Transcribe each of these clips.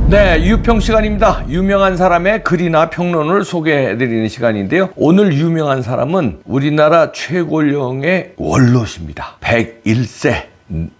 네, 유평 시간입니다. 유명한 사람의 글이나 평론을 소개해드리는 시간인데요. 오늘 유명한 사람은 우리나라 최고령의 원로십니다. 101세.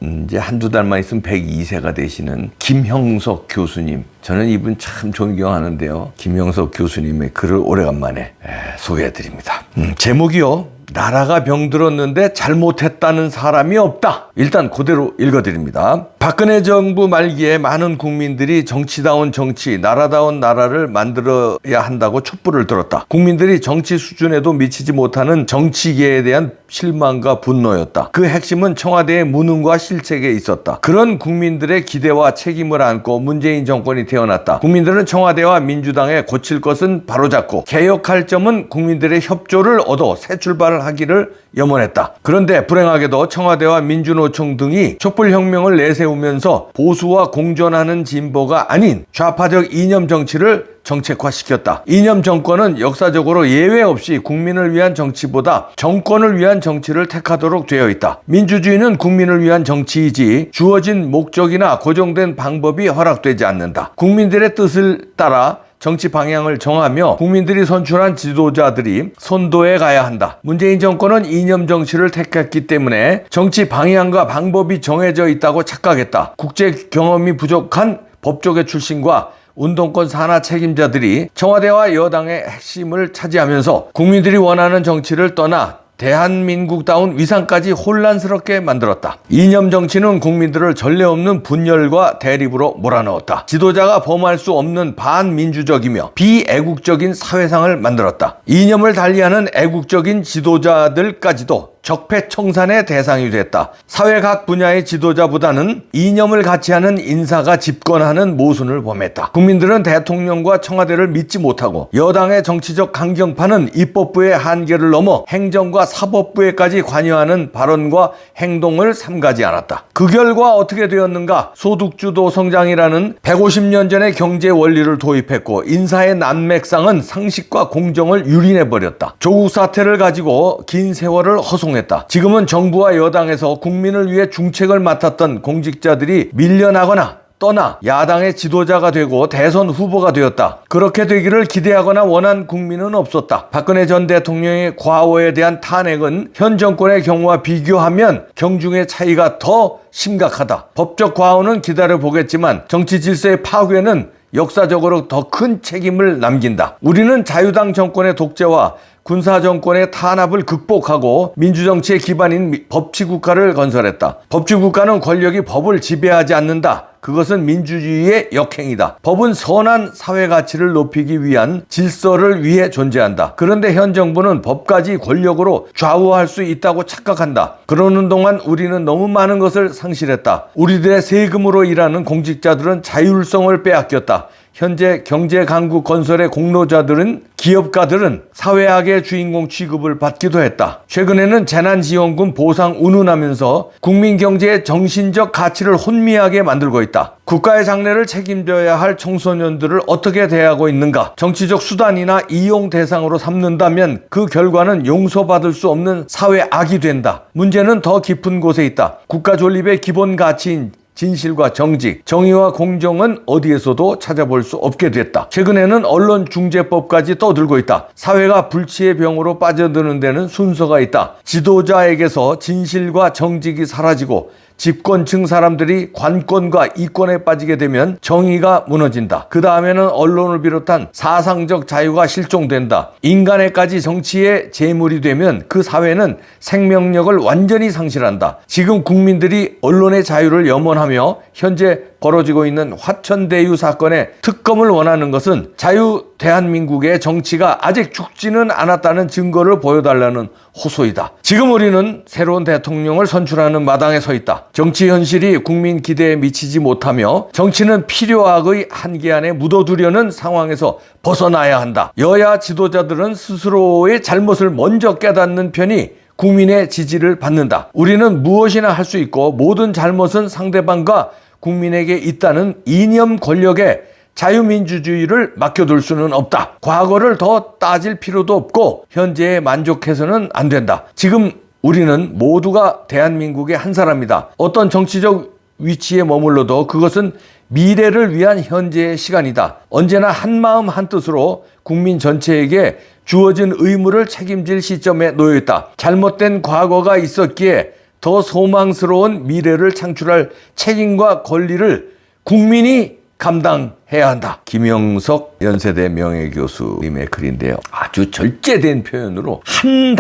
이제 한두 달만 있으면 102세가 되시는 김형석 교수님. 저는 이분 참 존경하는데요. 김형석 교수님의 글을 오래간만에 소개해드립니다. 제목이요. 나라가 병들었는데 잘못했다는 사람이 없다. 일단 그대로 읽어드립니다. 박근혜 정부 말기에 많은 국민들이 정치다운 정치, 나라다운 나라를 만들어야 한다고 촛불을 들었다. 국민들이 정치 수준에도 미치지 못하는 정치계에 대한 실망과 분노였다. 그 핵심은 청와대의 무능과 실책에 있었다. 그런 국민들의 기대와 책임을 안고 문재인 정권이 태어났다. 국민들은 청와대와 민주당에 고칠 것은 바로잡고 개혁할 점은 국민들의 협조를 얻어 새 출발을 하기를 염원했다. 그런데 불행하게도 청와대와 민주노총 등이 촛불혁명을 내세우면서 보수와 공존하는 진보가 아닌 좌파적 이념 정치를 정책화시켰다. 이념 정권은 역사적으로 예외 없이 국민을 위한 정치보다 정권을 위한 정치를 택하도록 되어 있다. 민주주의는 국민을 위한 정치이지 주어진 목적이나 고정된 방법이 허락되지 않는다. 국민들의 뜻을 따라 정치 방향을 정하며 국민들이 선출한 지도자들이 선도해 가야 한다. 문재인 정권은 이념 정치를 택했기 때문에 정치 방향과 방법이 정해져 있다고 착각했다. 국제 경험이 부족한 법조계 출신과 운동권 산하 책임자들이 청와대와 여당의 핵심을 차지하면서 국민들이 원하는 정치를 떠나 대한민국다운 위상까지 혼란스럽게 만들었다. 이념 정치는 국민들을 전례 없는 분열과 대립으로 몰아넣었다. 지도자가 범할 수 없는 반민주적이며 비애국적인 사회상을 만들었다. 이념을 달리하는 애국적인 지도자들까지도 적폐청산의 대상이 됐다. 사회 각 분야의 지도자보다는 이념을 같이 하는 인사가 집권하는 모순을 범했다. 국민들은 대통령과 청와대를 믿지 못하고 여당의 정치적 강경파는 입법부의 한계를 넘어 행정과 사법부에까지 관여하는 발언과 행동을 삼가지 않았다. 그 결과 어떻게 되었는가? 소득주도 성장이라는 150년 전의 경제 원리를 도입했고 인사의 난맥상은 상식과 공정을 유린해버렸다. 조국 사태를 가지고 긴 세월을 허송했다. 지금은 정부와 여당에서 국민을 위해 중책을 맡았던 공직자들이 밀려나거나 떠나 야당의 지도자가 되고 대선 후보가 되었다. 그렇게 되기를 기대하거나 원한 국민은 없었다. 박근혜 전 대통령의 과오에 대한 탄핵은 현 정권의 경우와 비교하면 경중의 차이가 더 심각하다. 법적 과오는 기다려보겠지만 정치 질서의 파괴는 역사적으로 더 큰 책임을 남긴다. 우리는 자유당 정권의 독재와 군사정권의 탄압을 극복하고 민주정치의 기반인 법치국가를 건설했다. 법치국가는 권력이 법을 지배하지 않는다. 그것은 민주주의의 역행이다. 법은 선한 사회 가치를 높이기 위한 질서를 위해 존재한다. 그런데 현 정부는 법까지 권력으로 좌우할 수 있다고 착각한다. 그러는 동안 우리는 너무 많은 것을 상실했다. 우리들의 세금으로 일하는 공직자들은 자율성을 빼앗겼다. 현재 경제강국 건설의 공로자들은 기업가들은 사회악의 주인공 취급을 받기도 했다. 최근에는 재난지원금 보상 운운하면서 국민경제의 정신적 가치를 혼미하게 만들고 있다. 국가의 장래를 책임져야 할 청소년들을 어떻게 대하고 있는가? 정치적 수단이나 이용 대상으로 삼는다면 그 결과는 용서받을 수 없는 사회악이 된다. 문제는 더 깊은 곳에 있다. 국가 존립의 기본 가치인 진실과 정직, 정의와 공정은 어디에서도 찾아볼 수 없게 됐다. 최근에는 언론중재법까지 떠들고 있다. 사회가 불치의 병으로 빠져드는 데는 순서가 있다. 지도자에게서 진실과 정직이 사라지고 집권층 사람들이 관권과 이권에 빠지게 되면 정의가 무너진다. 그 다음에는 언론을 비롯한 사상적 자유가 실종된다. 인간에까지 정치의 재물이 되면 그 사회는 생명력을 완전히 상실한다. 지금 국민들이 언론의 자유를 염원하며 현재 벌어지고 있는 화천대유 사건의 특검을 원하는 것은 자유 대한민국의 정치가 아직 죽지는 않았다는 증거를 보여달라는 호소이다. 지금 우리는 새로운 대통령을 선출하는 마당에 서 있다. 정치 현실이 국민 기대에 미치지 못하며 정치는 필요악의 한계 안에 묻어두려는 상황에서 벗어나야 한다. 여야 지도자들은 스스로의 잘못을 먼저 깨닫는 편이 국민의 지지를 받는다. 우리는 무엇이나 할 수 있고 모든 잘못은 상대방과 국민에게 있다는 이념 권력에 자유민주주의를 맡겨둘 수는 없다. 과거를 더 따질 필요도 없고 현재에 만족해서는 안 된다. 지금 우리는 모두가 대한민국의 한 사람이다. 어떤 정치적 위치에 머물러도 그것은 미래를 위한 현재의 시간이다. 언제나 한마음 한뜻으로 국민 전체에게 주어진 의무를 책임질 시점에 놓여 있다. 잘못된 과거가 있었기에 더 소망스러운 미래를 창출할 책임과 권리를 국민이 감당해야 한다. 김영석 연세대 명예교수님의 글인데요. 아주 절제된 표현으로 한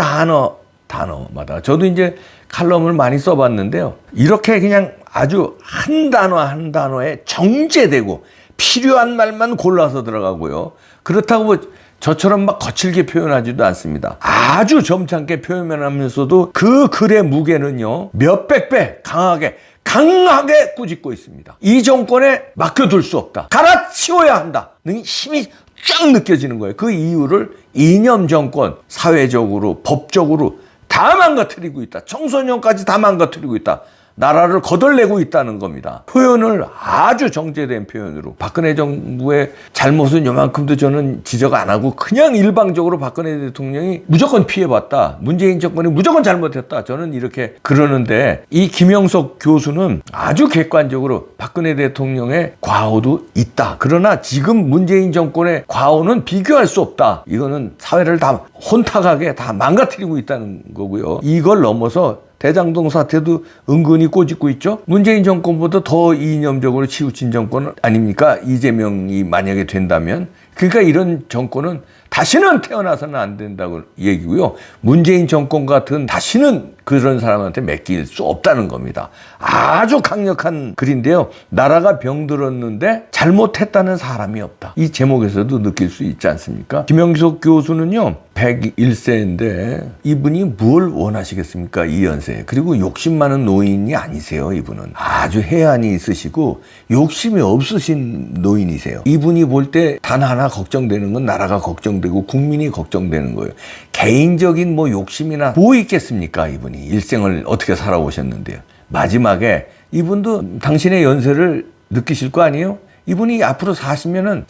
단어마다 저도 이제 칼럼을 많이 써봤는데요. 이렇게 그냥 아주 한 단어 한 단어에 정제되고 필요한 말만 골라서 들어가고요. 그렇다고 뭐 저처럼 막 거칠게 표현하지도 않습니다. 아주 점잖게 표현하면서도 그 글의 무게는요, 몇백 배 강하게 꾸짖고 있습니다. 이 정권에 맡겨둘 수 없다. 갈아치워야 한다. 는 힘이 쫙 느껴지는 거예요. 그 이유를 이념 정권, 사회적으로, 법적으로 다 망가뜨리고 있다. 청소년까지 다 망가뜨리고 있다. 나라를 거덜내고 있다는 겁니다. 표현을 아주 정제된 표현으로 박근혜 정부의 잘못은 요만큼도 저는 지적 안 하고 그냥 일방적으로 박근혜 대통령이 무조건 피해봤다. 문재인 정권이 무조건 잘못했다. 저는 이렇게 그러는데 이 김영석 교수는 아주 객관적으로 박근혜 대통령의 과오도 있다. 그러나 지금 문재인 정권의 과오는 비교할 수 없다. 이거는 사회를 다 혼탁하게 다 망가뜨리고 있다는 거고요. 이걸 넘어서 대장동 사태도 은근히 꼬집고 있죠. 문재인 정권보다 더 이념적으로 치우친 정권 아닙니까? 이재명이 만약에 된다면. 그러니까 이런 정권은 다시는 태어나서는 안 된다고 얘기고요. 문재인 정권 같은 다시는 그런 사람한테 맡길 수 없다는 겁니다. 아주 강력한 글인데요. 나라가 병들었는데 잘못했다는 사람이 없다. 이 제목에서도 느낄 수 있지 않습니까? 김영석 교수는요, 101세인데 이분이 뭘 원하시겠습니까? 이 연세에. 그리고 욕심 많은 노인이 아니세요. 이분은 아주 해안이 있으시고 욕심이 없으신 노인이세요. 이분이 볼 때 단 하나 걱정되는 건 나라가 걱정되고 국민이 걱정되는 거예요. 개인적인 뭐 욕심이나 뭐 있겠습니까? 이분이 일생을 어떻게 살아오셨는데요. 마지막에 이분도 당신의 연세를 느끼실 거 아니에요? 이분이 앞으로 40년을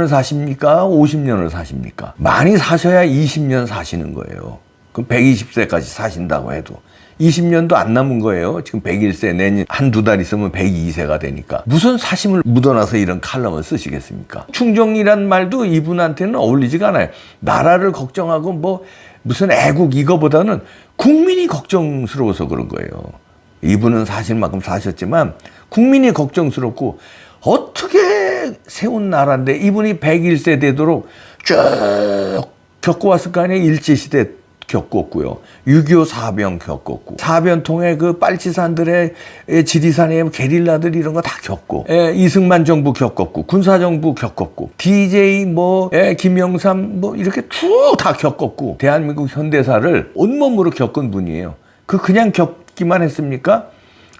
사십니까? 50년을 사십니까? 많이 사셔야 20년 사시는 거예요. 그럼 120세까지 사신다고 해도 20년도 안 남은 거예요. 지금 101세, 내년 한두 달 있으면 102세가 되니까. 무슨 사심을 묻어놔서 이런 칼럼을 쓰시겠습니까? 충정이란 말도 이분한테는 어울리지가 않아요. 나라를 걱정하고 뭐 무슨 애국 이거보다는 국민이 걱정스러워서 그런 거예요. 이분은 사실만큼 사셨지만 국민이 걱정스럽고 어떻게 세운 나라인데 이분이 101세 되도록 쭉 겪어왔을 거 아니에요. 일제시대 겪었고요. 6.25 사변 겪었고, 사변 통해 그 빨치산들의 지리산의 게릴라들 이런 거 다 겪고, 이승만 정부 겪었고, 군사정부 겪었고, DJ 김영삼 이렇게 쭉 다 겪었고, 대한민국 현대사를 온몸으로 겪은 분이에요. 그냥 겪기만 했습니까?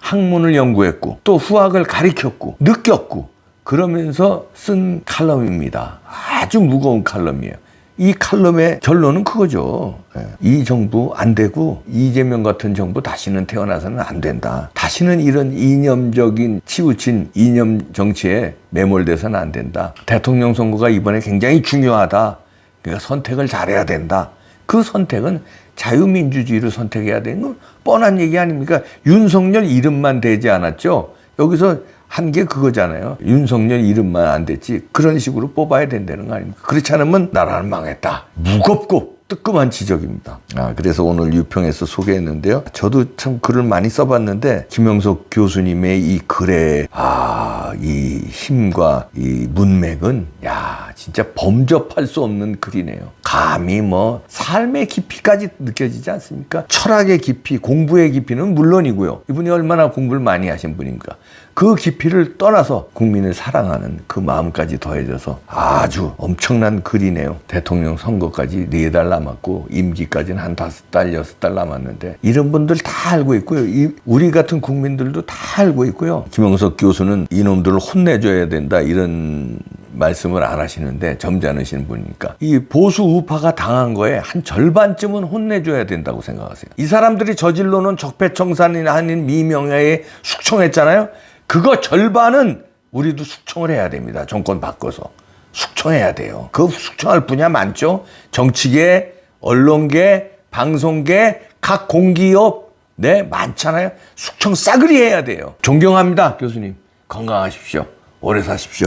학문을 연구했고, 또 후학을 가리켰고, 느꼈고, 그러면서 쓴 칼럼입니다. 아주 무거운 칼럼이에요. 이 칼럼의 결론은 그거죠. 이 정부 안 되고 이재명 같은 정부 다시는 태어나서는 안 된다. 다시는 이런 이념적인 치우친 이념 정치에 매몰돼서는 안 된다. 대통령 선거가 이번에 굉장히 중요하다. 그러니까 선택을 잘해야 된다. 그 선택은 자유민주주의를 선택해야 되는 건 뻔한 얘기 아닙니까? 윤석열 이름만 되지 않았죠. 여기서 한 게 그거잖아요. 윤석열 이름만 안 됐지. 그런 식으로 뽑아야 된다는 거 아닙니까? 그렇지 않으면 나라는 망했다. 무겁고 뜨끔한 지적입니다. 그래서 오늘 유평에서 소개했는데요. 저도 참 글을 많이 써봤는데 김영석 교수님의 이 글의 이 힘과 이 문맥은 진짜 범접할 수 없는 글이네요. 감히 삶의 깊이까지 느껴지지 않습니까? 철학의 깊이, 공부의 깊이는 물론이고요. 이분이 얼마나 공부를 많이 하신 분인가. 그 깊이를 떠나서 국민을 사랑하는 그 마음까지 더해져서 아주 엄청난 글이네요. 대통령 선거까지 4달 남았고 임기까지는 한 5달, 6달 남았는데 이런 분들 다 알고 있고요. 우리 같은 국민들도 다 알고 있고요. 김영석 교수는 이놈들을 혼내줘야 된다 이런 말씀을 안 하시는데 점잖으신 분이니까 이 보수 우파가 당한 거에 한 절반쯤은 혼내줘야 된다고 생각하세요. 이 사람들이 저질러놓은 적폐청산이나 아닌 미명예에 숙청했잖아요. 그거 절반은 우리도 숙청을 해야 됩니다. 정권 바꿔서 숙청해야 돼요. 그 숙청할 분야 많죠. 정치계, 언론계, 방송계, 각 공기업 네, 많잖아요. 숙청 싸그리 해야 돼요. 존경합니다, 교수님. 건강하십시오. 오래 사십시오.